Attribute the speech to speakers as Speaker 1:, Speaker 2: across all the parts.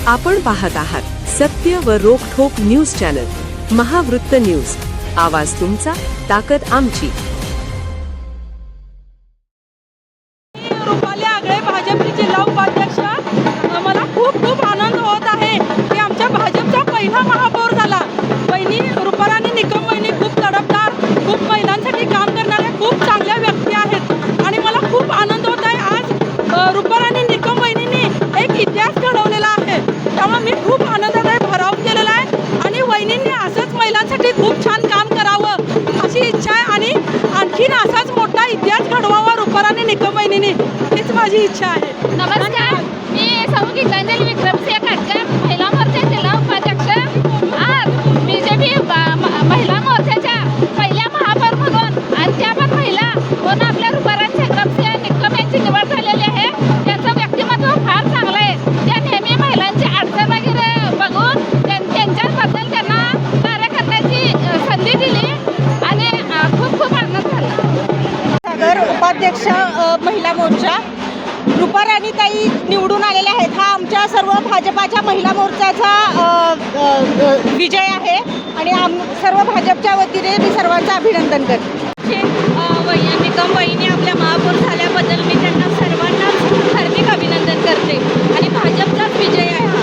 Speaker 1: आपण पाहत आहात सत्य व रोखठोक न्यूज चॅनल महावृत्त न्यूज। आवाज तुमचा, ताकद आमची।
Speaker 2: रुपाली आगळे भाजपचे जिल्हा उपाध्यक्ष। मला खूप आनंद होत आहे की आमच्या भाजपचा पहिला महापौर झाला। वहिनी रुपाली निकम वहिनी खूप तडफदार, खूप महिलांसाठी काम करणाऱ्या खूप चांगल्या व्यक्ती आहेत आणि मला खूप आनंद होत आहे। आज रुपाली निकम वहिनींनी एक इतिहास घडवलेला आहे, त्यामुळे मी खूप आनंदात आहे, भारावून गेलेला आहे आणि वहिनींनी असंच महिलांसाठी खूप छान काम करावं अशी इच्छा आहे आणि आणखीन असाच मोठा इतिहास घडवावा रुपाली निकम वहिनींनी, हीच माझी इच्छा आहे।
Speaker 3: नमस्कार, मी सौ गीतांजली विक्रमसिंह काटकर, महिला मोर्चा जिल्हा उपाध्यक्ष। आज बीजेपी महिला मोर्चाच्या पहिल्या महापौरमधून आणि त्या पण महिला कोण आपल्या रुपाली विक्रमसिंह निकम यांची निवड झालेली आहे। त्यांचं व्यक्तिमत्व फार चांगलं आहे। त्या नेहमी महिलांची अडचण वगैरे बघून त्यांच्याबद्दल त्यांना कार्य करण्याची संधी दिली आणि खूप आनंद झाला।
Speaker 2: उपाध्यक्ष महिला मोर्चा रुपाली ताई निवडून आलेल्या आहेत। हा आमच्या सर्व भाजपाच्या महिला मोर्चाचा विजय आहे आणि सर्व भाजपच्या वतीने मी सर्वांचं अभिनंदन करते।
Speaker 3: निकम वहिनी आपल्या महापौर झाल्याबद्दल मी त्यांना सर्वांनाच हार्दिक अभिनंदन करते आणि भाजपचाच विजय आहे हा।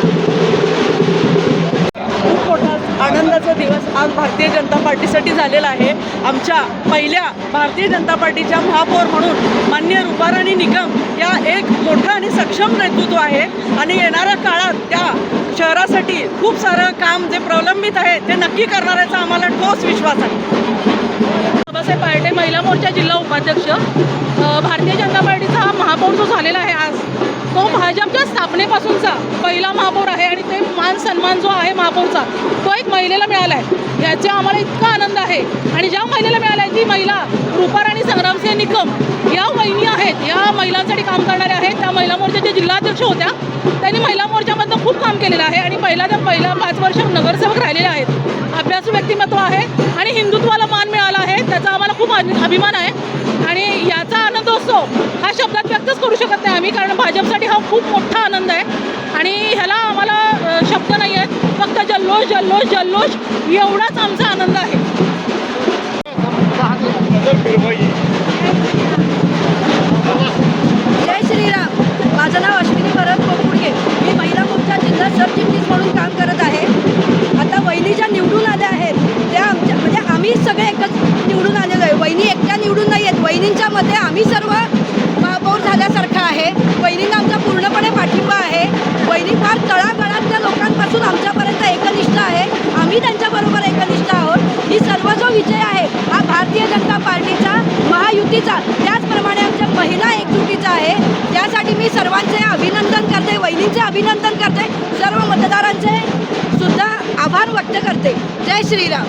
Speaker 2: खूप मोठा आनंदाचा दिवस आज भारतीय जनता पार्टीसाठी झालेला आहे। आमच्या पहिल्या भारतीय जनता पार्टीच्या महापौर म्हणून माननीय रुपाली निकम या एक मोठं आणि सक्षम नेतृत्व आहे आणि येणाऱ्या काळात त्या शहरासाठी खूप सारं काम जे प्रलंबित आहे ते नक्की करणाऱ्याचा आम्हाला ठोस विश्वास आहे। बाबासाहेब पार्टे महिला मोर्चा जिल्हा उपाध्यक्ष। भारतीय जनता पार्टीचा हा महापौर जो झालेला आहे आज, तो भाजपच्या स्थापनेपासूनचा पहिला महापौर आहे आणि ते मान सन्मान जो आहे महापौरचा तो एक महिलेला मिळाला आहे। याचा आम्हाला इतका आनंद आहे आणि ज्या महिलेला मिळाला आहे ती महिला रुपाली संग्रामसिंह निकम या वहिनी आहेत, या महिलांसाठी काम करणाऱ्या आहेत। त्या महिला मोर्चाच्या जिल्हाध्यक्ष होत्या, त्यांनी महिला मोर्चामधनं खूप काम केलेलं आहे आणि पहिल्या 5 वर्ष नगरसेवक राहिलेले आहेत। अभ्यासू व्यक्तिमत्व आहे आणि हिंदुत्वाला मान मिळाला आहे, त्याचा आम्हाला खूप अभिमान आहे आणि याचा आनंदोत्सव हा शब्दात व्यक्तच करू शकत नाही आम्ही, कारण भाजपसाठी हा खूप मोठा आनंद आहे आणि ह्याला आम्हाला शब्द नाही आहेत, फक्त जल्लोष जल्लोष जल्लोष एवढाच आमचा आनंद आहे।
Speaker 4: जय श्रीराम। माझं नाव अश्विनी भरत कोकुडगे, मी महिला मोर्चा जिल्हा सरचिटणीस म्हणून काम करत आहे। आता वहिनी ज्या निवडून आल्या आहेत त्या आमच्या म्हणजे आम्ही सगळे एकच निवडून आलेलो आहे, वहिनी एकट्या निवडून नाही आहेत। वहिनींच्या मते आम्ही सर्व महापौर झाल्यासारखं आहे। वहिनींना आमचा पूर्णपणे पाठिंबा आहे। वहिनी फार तळागाळातल्या लोकांपासून आमच्यापर्यंत एकनिष्ठ आहे, आम्ही त्यांच्याबरोबर एकनिष्ठ आहोत। ही सर्व जो विजय आहे हा भारतीय जनता पार्टीचा, महायुतीचा, त्याचप्रमाणे आमच्या महिला एकजुटीचा आहे। त्यासाठी मी सर्वांचे अभिनंदन करते, वहिनींचे अभिनंदन करते, सर्व मतदारांचे सुद्धा आभार व्यक्त करते। जय श्रीराम।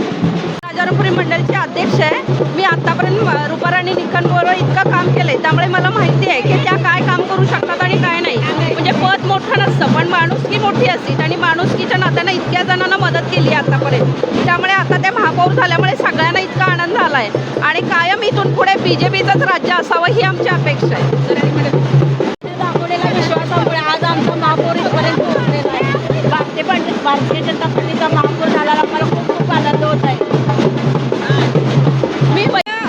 Speaker 2: राजारामपुरी मंडळाचे अध्यक्ष आहे मी। आतापर्यंत रुपाली निकमबरोबर इतकं काम केलंय, त्यामुळे मला माहिती आहे की त्या काय काम करू शकतात आणि काय नाही। म्हणजे पद मोठं नसतं पण माणुसकी मोठी असते आणि माणुसकीच्या नात्यानं इतक्या जणांना मदत केली आतापर्यंत, त्यामुळे आता त्या महापौर झाल्यामुळे सगळ्यांना इतका आनंद झाला आहे आणि कायम इथून पुढे बीजेपीचंच राज्य असावं ही आमची अपेक्षा आहे।
Speaker 3: दाखवलेला विश्वासामुळे आज आमचा महापौर इथपर्यंत पोहोचलेला आहे। भारतीय जनता पार्टीचा महापौर झाल्याला मला खूप आनंद होत आहे।
Speaker 2: मी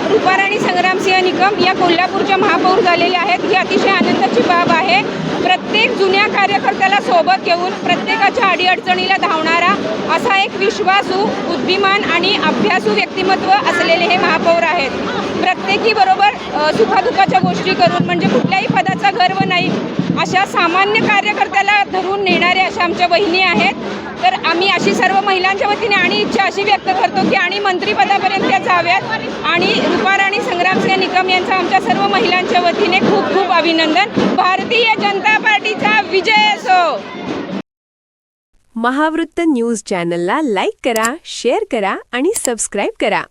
Speaker 2: रुपाली संग्रामसिंह निकम या कोल्हापूरच्या महापौर झालेल्या आहेत, ही अतिशय आनंदाची बाब आहे। प्रत्येक जुन्या कार्यकर्त्याला सोबत घेऊन प्रत्येकाच्या अडीअडचणीला धावणारा असा एक विश्वासू, बुद्धिमान आणि अभ्यासू व्यक्तिमत्व असलेले हे महापौर आहेत। प्रत्येकी बरोबर सुखादुखाच्या गोष्टी करून, म्हणजे कुठल्याही पदाचा गर्व नाही अशा सामान्य कार्यकर्त्याला धरून नेणारे अशा आमच्या वहिनी आहेत। तर आम्ही अशी सर्व महिलांच्या वतीने आणि इच्छा अशी व्यक्त करतो की आणि मंत्रिपदापर्यंत त्या जाव्यात आणि रुपाली संग्रामसिंह निकम यांचं आमच्या सर्व महिलांच्या वतीने खूप अभिनंदन। भारतीय जनता पार्टीचा विजय असो।
Speaker 1: महावृत्त न्यूज चॅनलला लाईक करा, शेअर करा आणि सबस्क्राईब करा।